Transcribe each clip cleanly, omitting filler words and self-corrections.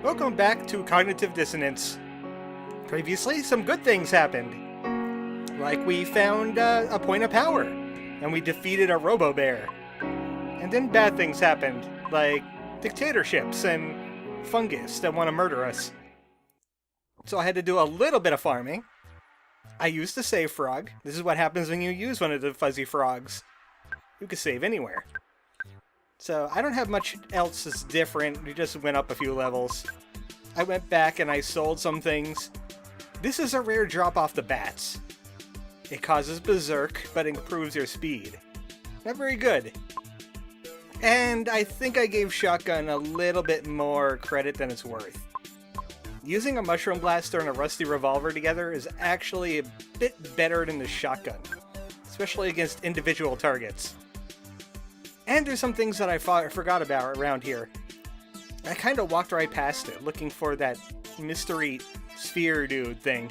Welcome back to Cognitive Dissonance. Previously, some good things happened. Like we found a point of power, and we defeated a robo-bear. And then bad things happened, like dictatorships and fungus that want to murder us. So I had to do a little bit of farming. I used the save frog. This is what happens when you use one of the fuzzy frogs. You can save anywhere. So I don't have much else that's different. We just went up a few levels. I went back and I sold some things. This is a rare drop off the bats. It causes berserk, but improves your speed. Not very good. And I think I gave Shotgun a little bit more credit than it's worth. Using a mushroom blaster and a rusty revolver together is actually a bit better than the shotgun, especially against individual targets. And there's some things that I forgot about around here. I kind of walked right past it, looking for that mystery sphere dude thing.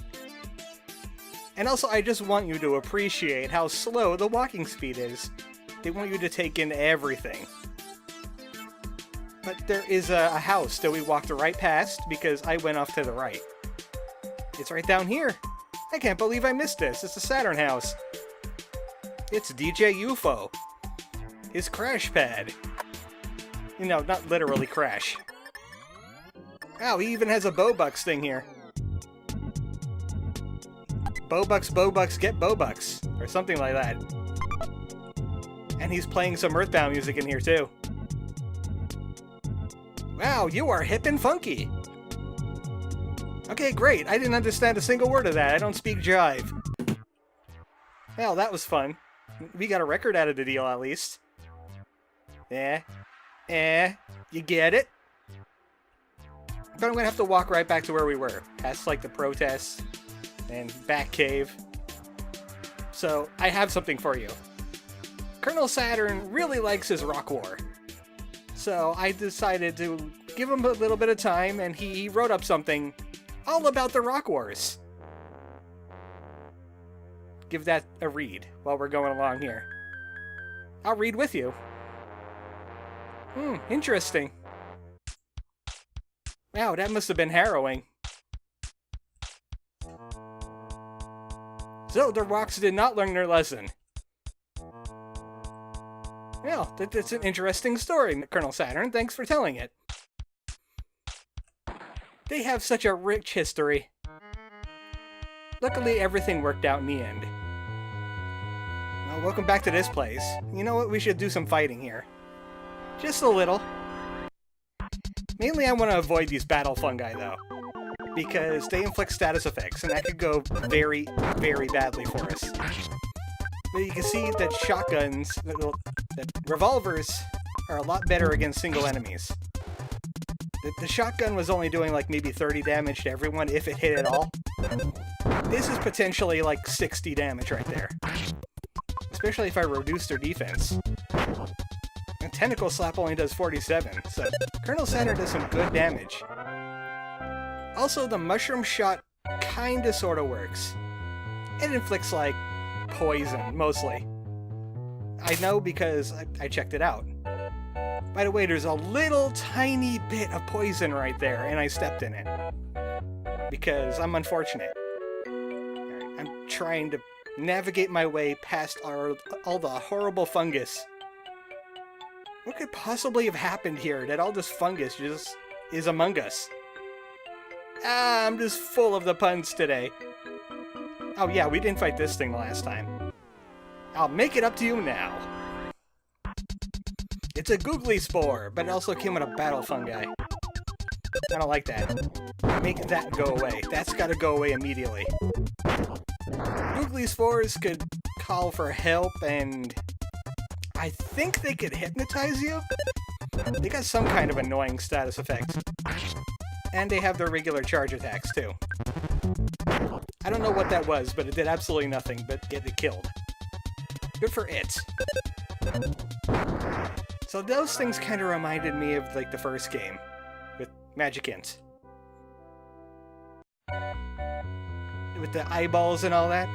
And also, I just want you to appreciate how slow the walking speed is. They want you to take in everything. But there is a house that we walked right past because I went off to the right. It's right down here. I can't believe I missed this. It's the Saturn house. It's DJ UFO. His crash pad. You know, not literally crash. Wow, he even has a Bobucks thing here. Bobucks, get Bobucks. Or something like that. And he's playing some EarthBound music in here too. Wow, you are hip and funky. Okay, great. I didn't understand a single word of that. I don't speak jive. Well, that was fun. We got a record out of the deal, at least. You get it? But I'm gonna have to walk right back to where we were. Past, like, the protests and back cave. So, I have something for you. Colonel Saturn really likes his rock war. So, I decided to give him a little bit of time, and he wrote up something all about the rock wars. Give that a read while we're going along here. I'll read with you. Interesting. Wow, that must have been harrowing. So, the rocks did not learn their lesson. Well, that's an interesting story, Colonel Saturn. Thanks for telling it. They have such a rich history. Luckily, everything worked out in the end. Well, welcome back to this place. You know what? We should do some fighting here. Just a little. Mainly I want to avoid these battle fungi, though. Because they inflict status effects, and that could go very, very badly for us. But you can see that shotguns, that revolvers, are a lot better against single enemies. The shotgun was only doing like maybe 30 damage to everyone if it hit at all. This is potentially like 60 damage right there. Especially if I reduce their defense. And Tentacle Slap only does 47, so Colonel Saturn does some good damage. Also, the Mushroom Shot kinda sorta works. It inflicts like poison, mostly. I know because I checked it out. By the way, there's a little tiny bit of poison right there, and I stepped in it. Because I'm unfortunate. I'm trying to navigate my way past all the horrible fungus. What could possibly have happened here that all this fungus just is among us? I'm just full of the puns today. Oh yeah, we didn't fight this thing the last time. I'll make it up to you now. It's a googly spore, but it also came with a battle fungi. I don't like that. Make that go away. That's gotta go away immediately. Googly spores could call for help, and I think they could hypnotize you? They got some kind of annoying status effect. And they have their regular charge attacks, too. I don't know what that was, but it did absolutely nothing but get it killed. Good for it. So those things kind of reminded me of, like, the first game. With Magicant. With the eyeballs and all that.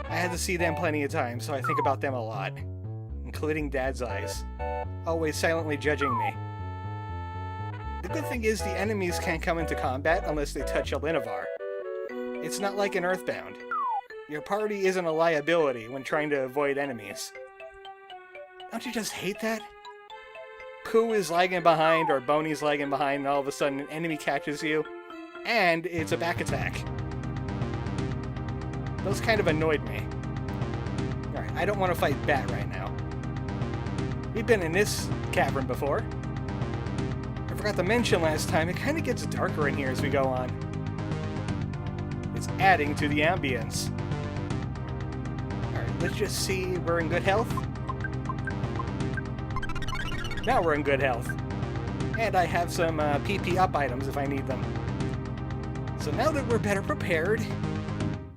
I had to see them plenty of times, so I think about them a lot. Including Dad's eyes. Always silently judging me. The good thing is the enemies can't come into combat unless they touch Alinivar. It's not like in EarthBound. Your party isn't a liability when trying to avoid enemies. Don't you just hate that? Pooh is lagging behind, or Boney's lagging behind, and all of a sudden an enemy catches you, and it's a back attack. Those kind of annoyed me. Alright, I don't want to fight Bat right now. We've been in this cavern before. I forgot to mention last time, it kind of gets darker in here as we go on. It's adding to the ambience. Alright, let's just see we're in good health. Now we're in good health. And I have some PP up items if I need them. So now that we're better prepared,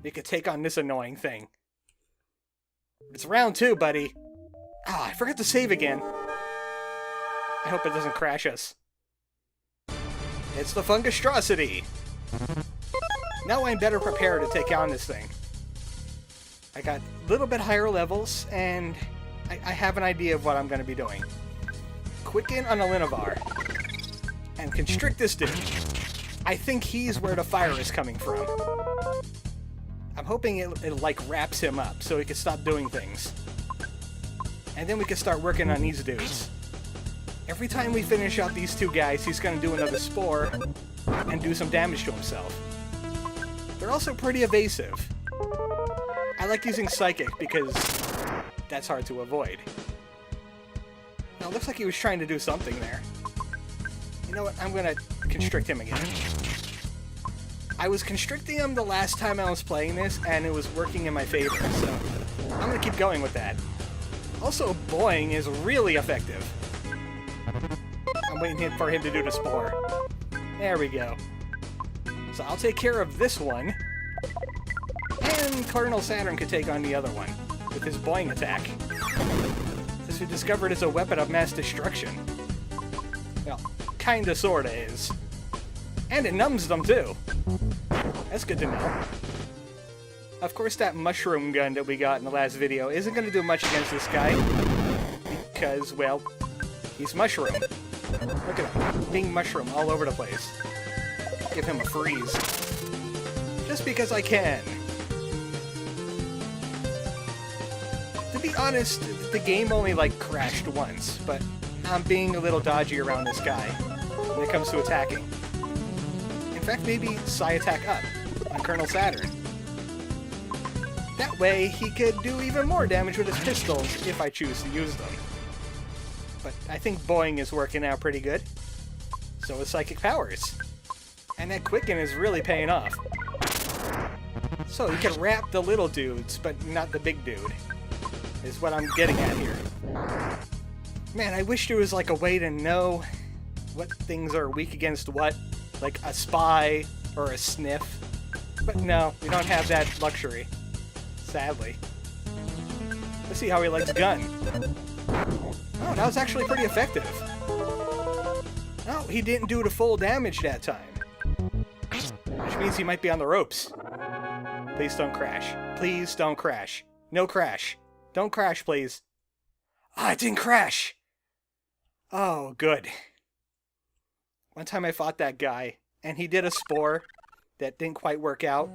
we could take on this annoying thing. It's round 2, buddy. Ah, I forgot to save again. I hope it doesn't crash us. It's the Fungus Tross. Now I'm better prepared to take on this thing. I got a little bit higher levels, and I have an idea of what I'm going to be doing. Quicken on Alinivar, and constrict this dude. I think he's where the fire is coming from. I'm hoping it like wraps him up so he can stop doing things. And then we can start working on these dudes. Every time we finish out these 2 guys, he's going to do another spore and do some damage to himself. They're also pretty evasive. I like using Psychic because that's hard to avoid. Now, it looks like he was trying to do something there. You know what? I'm going to constrict him again. I was constricting him the last time I was playing this, and it was working in my favor, so I'm going to keep going with that. Also, Boing is really effective. I'm waiting for him to do the spore. There we go. So I'll take care of this one, and Colonel Saturn could take on the other one with his Boing attack. This we discovered is a weapon of mass destruction. Well, kinda sorta is. And it numbs them too. That's good to know. Of course, that mushroom gun that we got in the last video isn't going to do much against this guy. Because, well, he's mushroom. Look at him, being mushroom all over the place. Give him a freeze. Just because I can. To be honest, the game only, like, crashed once, but I'm being a little dodgy around this guy when it comes to attacking. In fact, maybe Psi attack up on Colonel Saturn. That way, he could do even more damage with his pistols if I choose to use them. But I think Boing is working out pretty good. So is Psychic Powers. And that Quicken is really paying off. So you can wrap the little dudes, but not the big dude. Is what I'm getting at here. Man, I wish there was like a way to know what things are weak against what. Like a spy or a sniff. But no, we don't have that luxury. Sadly. Let's see how he likes gun. Oh, that was actually pretty effective. Oh, he didn't do the full damage that time. Which means he might be on the ropes. Please don't crash. Please don't crash. No crash. Don't crash, please. Ah, it didn't crash! Oh, good. One time I fought that guy, and he did a spore that didn't quite work out,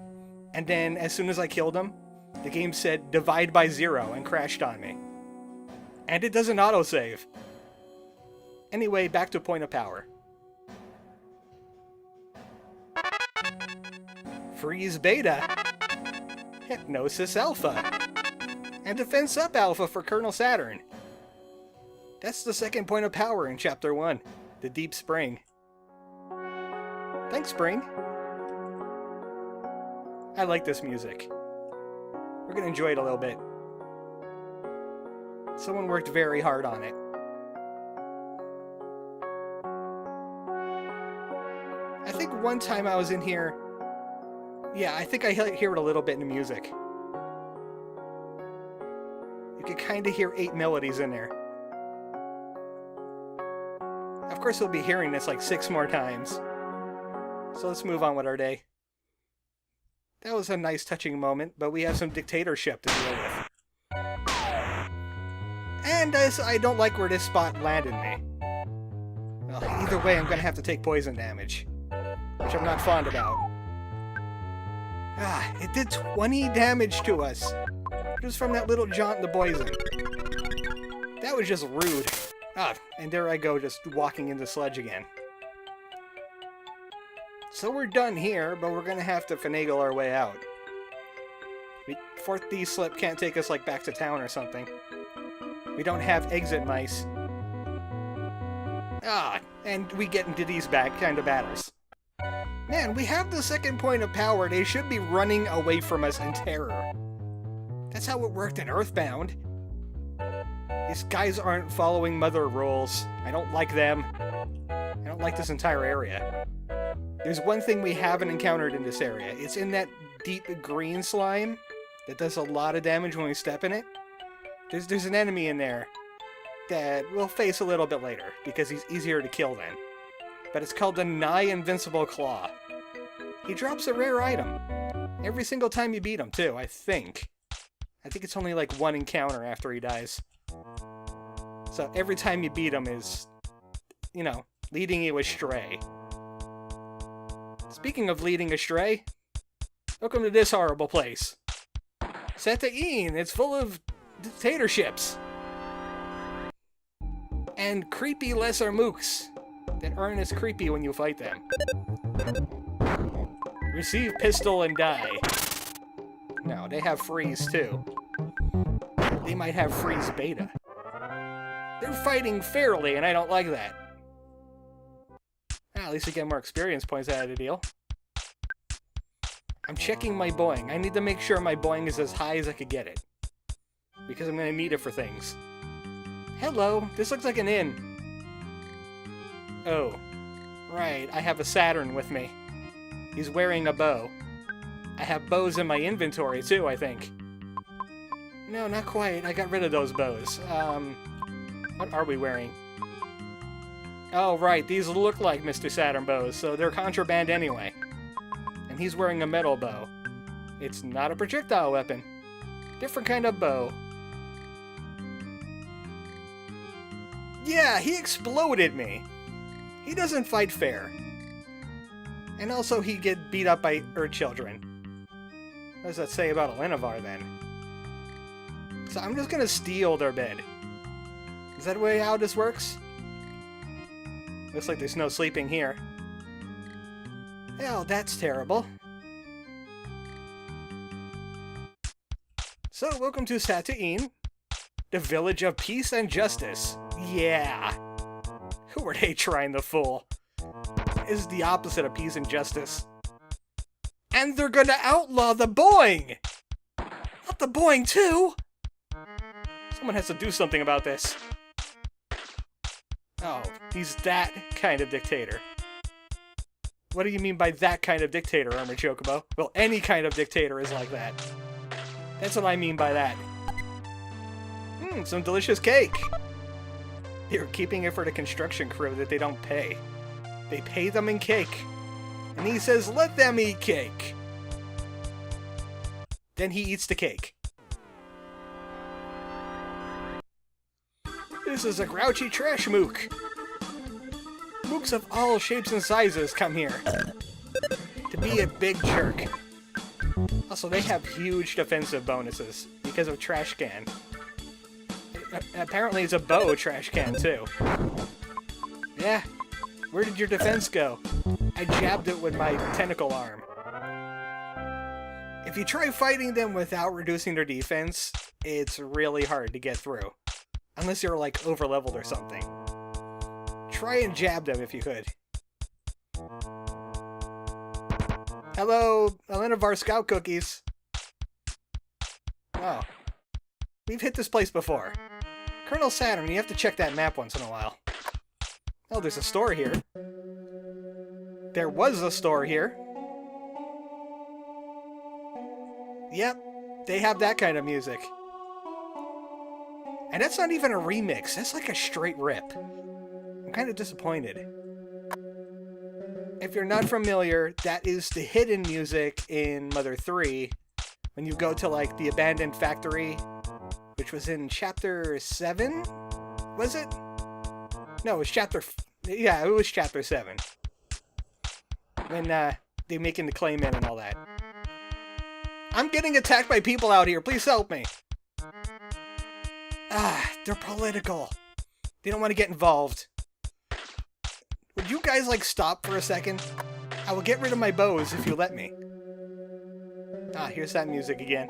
and then as soon as I killed him, the game said divide by 0 and crashed on me. And it doesn't autosave. Anyway, back to point of power. Freeze Beta. Hypnosis Alpha. And Defense Up Alpha for Colonel Saturn. That's the second point of power in Chapter 1, the Deep Spring. Thanks, Spring. I like this music. We're gonna enjoy it a little bit. Someone worked very hard on it. I think one time I was in here... Yeah, I think I hear it a little bit in the music. You can kind of hear 8 melodies in there. Of course, we'll be hearing this like 6 more times. So let's move on with our day. That was a nice touching moment, but we have some dictatorship to deal with. And I don't like where this spot landed me. Well, either way, I'm gonna have to take poison damage, which I'm not fond about. Ah, it did 20 damage to us, just from that little jaunt in the poison. That was just rude. Ah, and there I go, just walking into Sledge again. So we're done here, but we're gonna have to finagle our way out. 4th D slip can't take us, like, back to town or something. We don't have exit mice. Ah, and we get into these kind of battles. Man, we have the 2nd point of power. They should be running away from us in terror. That's how it worked in EarthBound. These guys aren't following Mother rules. I don't like them. I don't like this entire area. There's one thing we haven't encountered in this area. It's in that deep green slime that does a lot of damage when we step in it. There's an enemy in there that we'll face a little bit later, because he's easier to kill then. But it's called the Nigh Invincible Claw. He drops a rare item. Every single time you beat him, too, I think. I think it's only like 1 encounter after he dies. So every time you beat him is, you know, leading you astray. Speaking of leading astray, welcome to this horrible place. Satyam, it's full of dictatorships. And creepy lesser mooks that aren't as creepy when you fight them. Receive pistol and die. No, they have freeze too. They might have freeze beta. They're fighting fairly, and I don't like that. At least we get more experience points out of the deal. I'm checking my Boing. I need to make sure my Boing is as high as I could get it, because I'm going to need it for things. Hello, this looks like an inn. Oh, right, I have a Saturn with me. He's wearing a bow. I have bows in my inventory too, I think. No, not quite. I got rid of those bows. What are we wearing? Oh, right, these look like Mr. Saturn bows, so they're contraband anyway. And he's wearing a metal bow. It's not a projectile weapon. Different kind of bow. Yeah, he exploded me. He doesn't fight fair. And also he get beat up by Earth children. What does that say about Alinivar then? So I'm just gonna steal their bed. Is that the way how this works? Looks like there's no sleeping here. Hell, that's terrible. So, welcome to Satyam, the village of peace and justice. Yeah. Who are they trying to fool? This is the opposite of peace and justice. And they're gonna outlaw the Boing! Not the Boing too! Someone has to do something about this. Oh, he's that kind of dictator. What do you mean by that kind of dictator, ArmoredChocobo? Well, any kind of dictator is like that. That's what I mean by that. Some delicious cake! They're keeping it for the construction crew that they don't pay. They pay them in cake. And he says, let them eat cake! Then he eats the cake. This is a grouchy trash mook. Mooks of all shapes and sizes come here to be a big jerk. Also, they have huge defensive bonuses because of trash can. Apparently it's a bow trash can too. Yeah, where did your defense go? I jabbed it with my tentacle arm. If you try fighting them without reducing their defense, it's really hard to get through. Unless you're, like, over-leveled or something. Try and jab them if you could. Hello, Alinivar Scout Cookies. Oh. We've hit this place before. Colonel Saturn, you have to check that map once in a while. Oh, there's a store here. There was a store here. Yep, they have that kind of music. And that's not even a remix, that's like a straight rip. I'm kind of disappointed. If you're not familiar, that is the hidden music in Mother 3 when you go to, like, the abandoned factory, which was in Chapter 7? Was it? No, it was Yeah, it was Chapter 7. When they making the claim in and all that. I'm getting attacked by people out here. Please help me. They're political. They don't want to get involved. Would you guys, like, stop for a second? I will get rid of my bows if you let me. Here's that music again.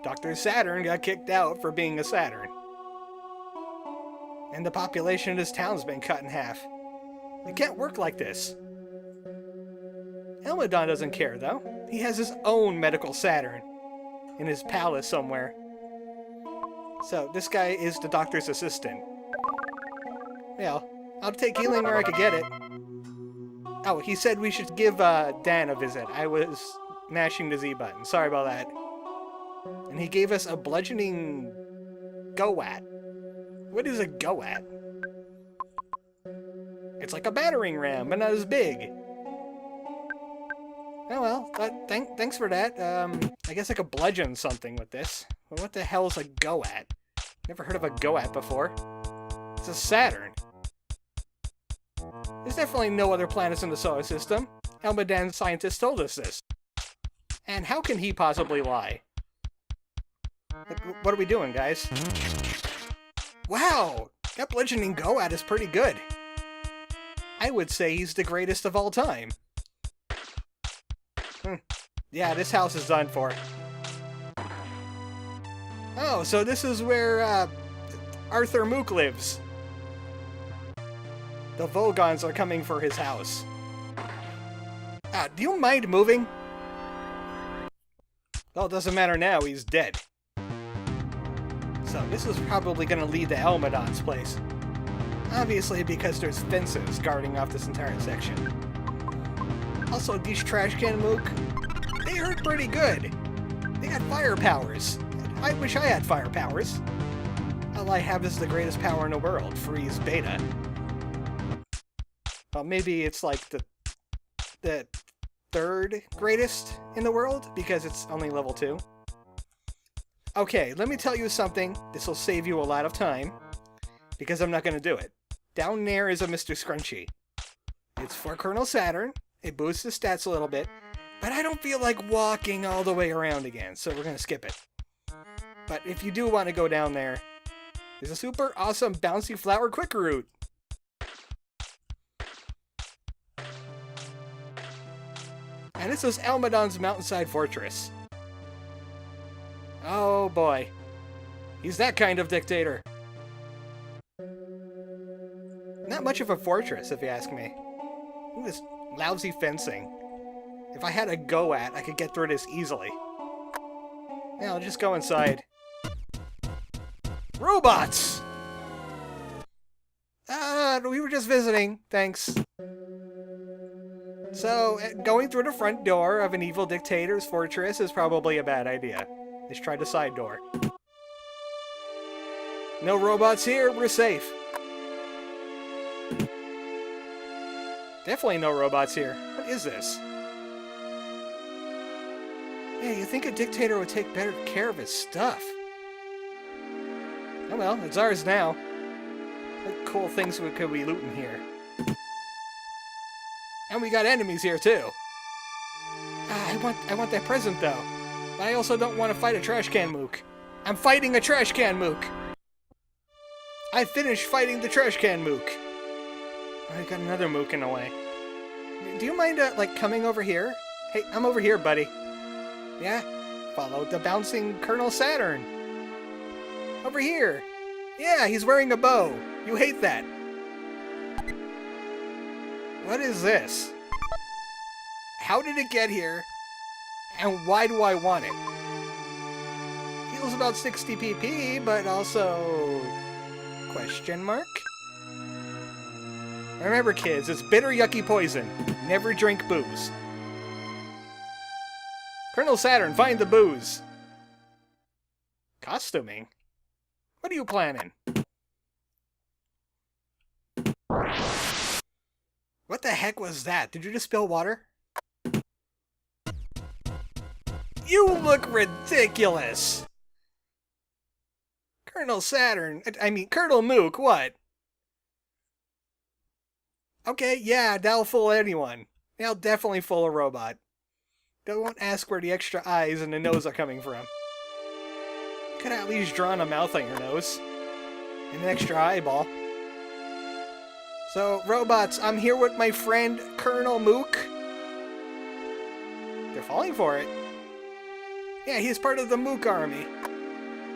Dr. Saturn got kicked out for being a Saturn. And the population of this town's been cut in half. It can't work like this. Elmadan doesn't care, though. He has his own medical Saturn in his palace somewhere. So, this guy is the doctor's assistant. Well, I'll take healing where I could get it. Oh, he said we should give Dan a visit. I was mashing the Z button. Sorry about that. And he gave us a bludgeoning go-at. What is a go-at? It's like a battering ram, but not as big. Oh well, thanks for that. I guess I could bludgeon something with this. But what the hell is a go-at? Never heard of a go-at before. It's a Saturn. There's definitely no other planets in the solar system. Elmadan scientists told us this. And how can he possibly lie? What are we doing, guys? Wow! That bludgeoning go-at is pretty good. I would say he's the greatest of all time. Yeah, this house is done for. Oh, so this is where Arthur Mook lives. The Vogons are coming for his house. Do you mind moving? Well, it doesn't matter now, he's dead. So this is probably going to lead to Elmadan's place. Obviously because there's fences guarding off this entire section. Also, these trash can Mook, they hurt pretty good. They had fire powers. I wish I had fire powers. All I have is the greatest power in the world, Freeze Beta. Well, maybe it's like the third greatest in the world, because it's only level 2. Okay, let me tell you something. This will save you a lot of time, because I'm not going to do it. Down there is a Mr. Scrunchy. It's for Colonel Saturn. It boosts the stats a little bit, but I don't feel like walking all the way around again, so we're going to skip it. But if you do want to go down there, there's a super awesome bouncy flower quick route. And this is Elmadan's mountainside fortress. Oh boy. He's that kind of dictator. Not much of a fortress, if you ask me. Look at this lousy fencing. If I had a go-at, I could get through this easily. Yeah, I'll just go inside. Robots! We were just visiting. Thanks. So, going through the front door of an evil dictator's fortress is probably a bad idea. Let's try the side door. No robots here, we're safe. Definitely no robots here. What is this? Yeah, you think a dictator would take better care of his stuff. Oh well, it's ours now. What cool things could we loot in here? And we got enemies here too. I want that present though. But I also don't want to fight a trash can Mook. I'm fighting a trash can Mook. I finished fighting the trash can Mook. I got another Mook in the way. Do you mind like coming over here? Hey, I'm over here, buddy. Yeah? Follow the bouncing Colonel Saturn. Over here. Yeah, he's wearing a bow. You hate that. What is this? How did it get here? And why do I want it? Heals about 60 PP, but also... question mark? Remember kids, it's bitter yucky poison. Never drink booze. Colonel Saturn, find the booze. Costuming? What are you planning? What the heck was that? Did you just spill water? You look ridiculous! Colonel Saturn, I mean, Colonel Mook, what? Okay, yeah, that'll fool anyone. They'll definitely fool a robot. They won't ask where the extra eyes and the nose are coming from. Could have at least drawn a mouth on your nose. And an extra eyeball. So, robots, I'm here with my friend Colonel Mook. They're falling for it. Yeah, he's part of the Mook army.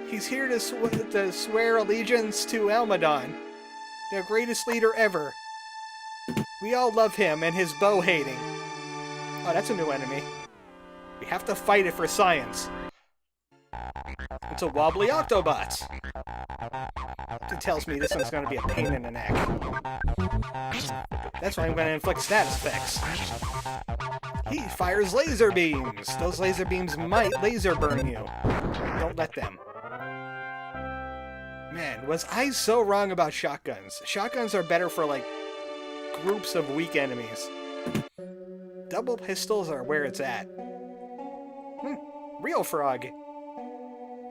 He's here to swear allegiance to Elma Don, their greatest leader ever. We all love him and his bow hating. Oh, that's a new enemy. We have to fight it for science. It's a wobbly Autobot. It tells me this one's going to be a pain in the neck. That's why I'm going to inflict status effects. He fires laser beams. Those laser beams might laser burn you. Don't let them. Man, was I so wrong about shotguns? Shotguns are better for, like, groups of weak enemies. Double pistols are where it's at. Real frog.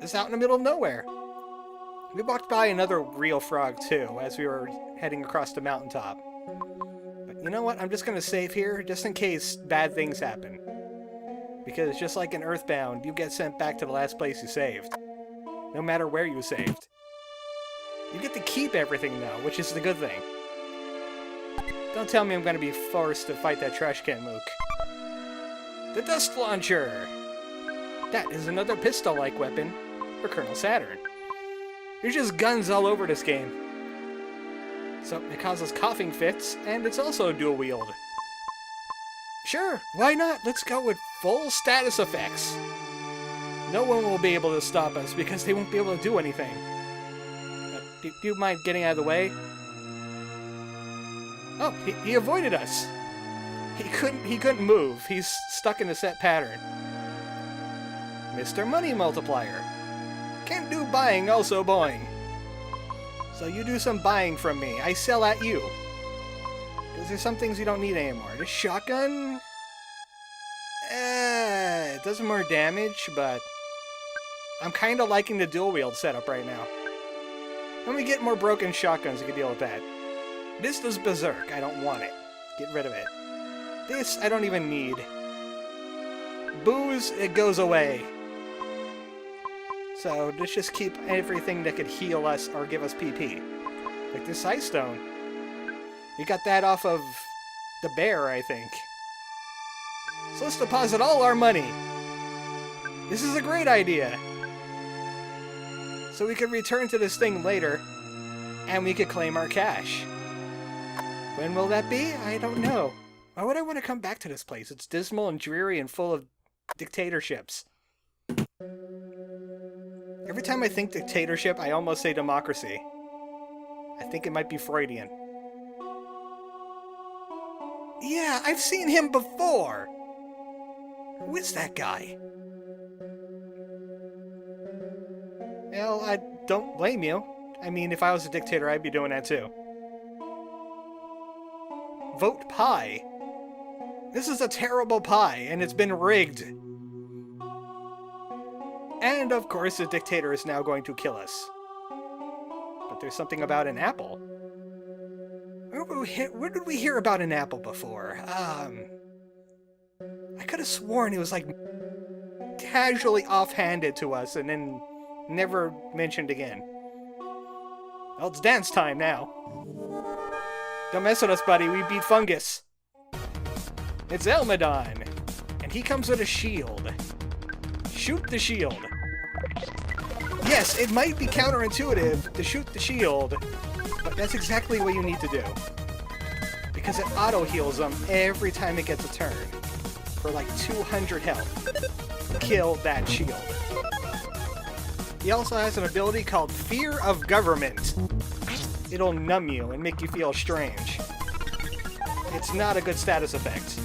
It's out in the middle of nowhere. We walked by another real frog, too, as we were heading across the mountaintop. But you know what? I'm just going to save here, just in case bad things happen. Because just like in EarthBound, you get sent back to the last place you saved. No matter where you saved. You get to keep everything, though, which is the good thing. Don't tell me I'm going to be forced to fight that trash can mook. The dust launcher! That is another pistol-like weapon for Colonel Saturn. There's just guns all over this game. So it causes coughing fits, and it's also dual wield. Sure, why not? Let's go with full status effects. No one will be able to stop us because they won't be able to do anything. Do you mind getting out of the way? Oh, he avoided us. He couldn't move. He's stuck in a set pattern. Mr. Money Multiplier. Can't do buying, also boing. So you do some buying from me. I sell at you. Because there's some things you don't need anymore. The shotgun? It does more damage, but I'm kind of liking the dual wield setup right now. When we get more broken shotguns, we can deal with that. This does Berserk. I don't want it. Get rid of it. This, I don't even need. Booze, it goes away. So, let's just keep everything that could heal us or give us PP. Like this Ice Stone. We got that off of the bear, I think. So let's deposit all our money. This is a great idea. So we could return to this thing later, and we could claim our cash. When will that be? I don't know. Why would I want to come back to this place? It's dismal and dreary and full of dictatorships. Every time I think dictatorship, I almost say democracy. I think it might be Freudian. Yeah, I've seen him before! Who is that guy? Well, I don't blame you. I mean, if I was a dictator, I'd be doing that too. Vote pie. This is a terrible pie, and it's been rigged. And, of course, the dictator is now going to kill us. But there's something about an apple. Where did we hear about an apple before? I could have sworn it was, like, casually offhanded to us and then never mentioned again. Well, it's dance time now. Don't mess with us, buddy. We beat Fungus. It's Elma Don. And he comes with a shield. Shoot the shield. Yes, it might be counterintuitive to shoot the shield, but that's exactly what you need to do. Because it auto-heals them every time it gets a turn. For like 200 health. Kill that shield. He also has an ability called Fear of Government. It'll numb you and make you feel strange. It's not a good status effect.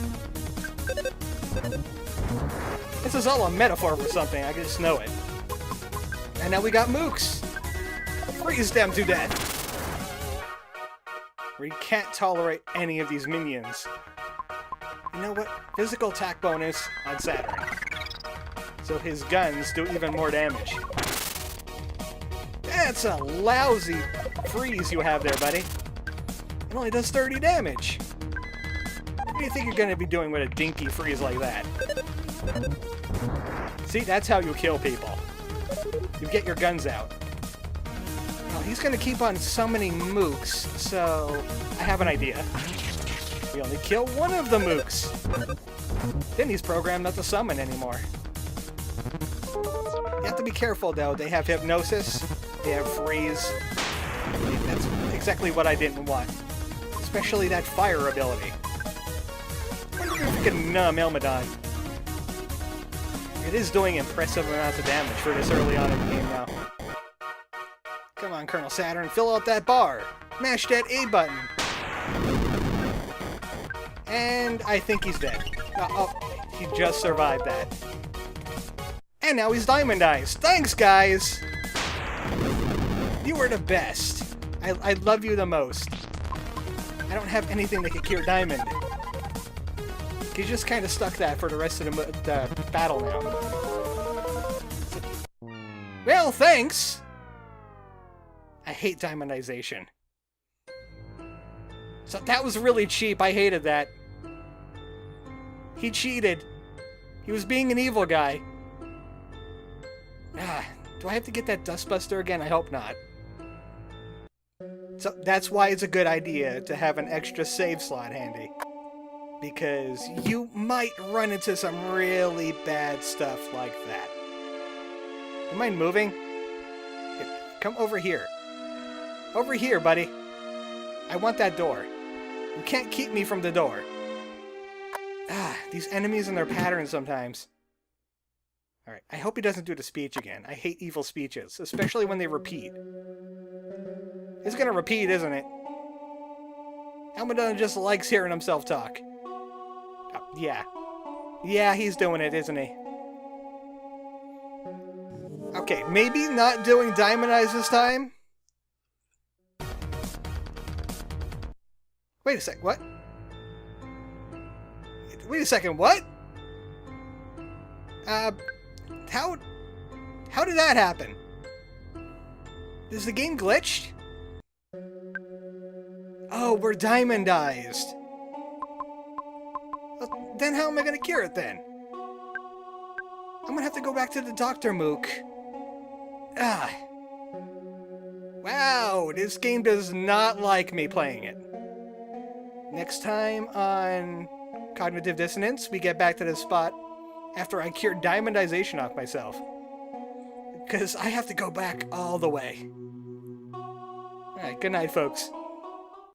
This is all a metaphor for something, I just know it. And now we got mooks. Freeze them to death. We can't tolerate any of these minions. You know what? Physical attack bonus on Saturn. So his guns do even more damage. That's a lousy freeze you have there, buddy. It only does 30 damage. do you think you're going to be doing with a dinky freeze like that? See, that's how you kill people. You get your guns out. Oh, he's going to keep on summoning mooks, so I have an idea. We only kill one of the mooks. Then he's programmed not to summon anymore. You have to be careful, though. They have hypnosis. They have freeze. That's exactly what I didn't want. Especially that fire ability. I wonder if we can numb Elma Don. It is doing impressive amounts of damage for this early on in the game now. Come on, Colonel Saturn, fill out that bar. Mash that A button. And I think he's dead. Oh, he just survived that. And now he's diamondized. Thanks, guys! You were the best. I love you the most. I don't have anything that can cure Diamond. He's just kind of stuck that for the rest of the battle now. Well, thanks! I hate diamondization. So that was really cheap. I hated that. He cheated. He was being an evil guy. Do I have to get that Dustbuster again? I hope not. So that's why it's a good idea to have an extra save slot handy. Because you might run into some really bad stuff like that. You mind moving? Here, come over here. Over here, buddy. I want that door. You can't keep me from the door. These enemies and their patterns sometimes. Alright, I hope he doesn't do the speech again. I hate evil speeches, especially when they repeat. It's gonna repeat, isn't it? Elma Don just likes hearing himself talk. Oh, yeah. Yeah, he's doing it, isn't he? Okay, maybe not doing Diamond Eyes this time? Wait a sec, what? Wait a second, what? How did that happen? Is the game glitched? Oh, we're diamondized. Well, then how am I gonna cure it then? I'm gonna have to go back to the Dr. Mook. Wow, this game does not like me playing it. Next time on Cognitive Dissonance, we get back to this spot after I cured diamondization off myself. Because I have to go back all the way. Alright, good night, folks.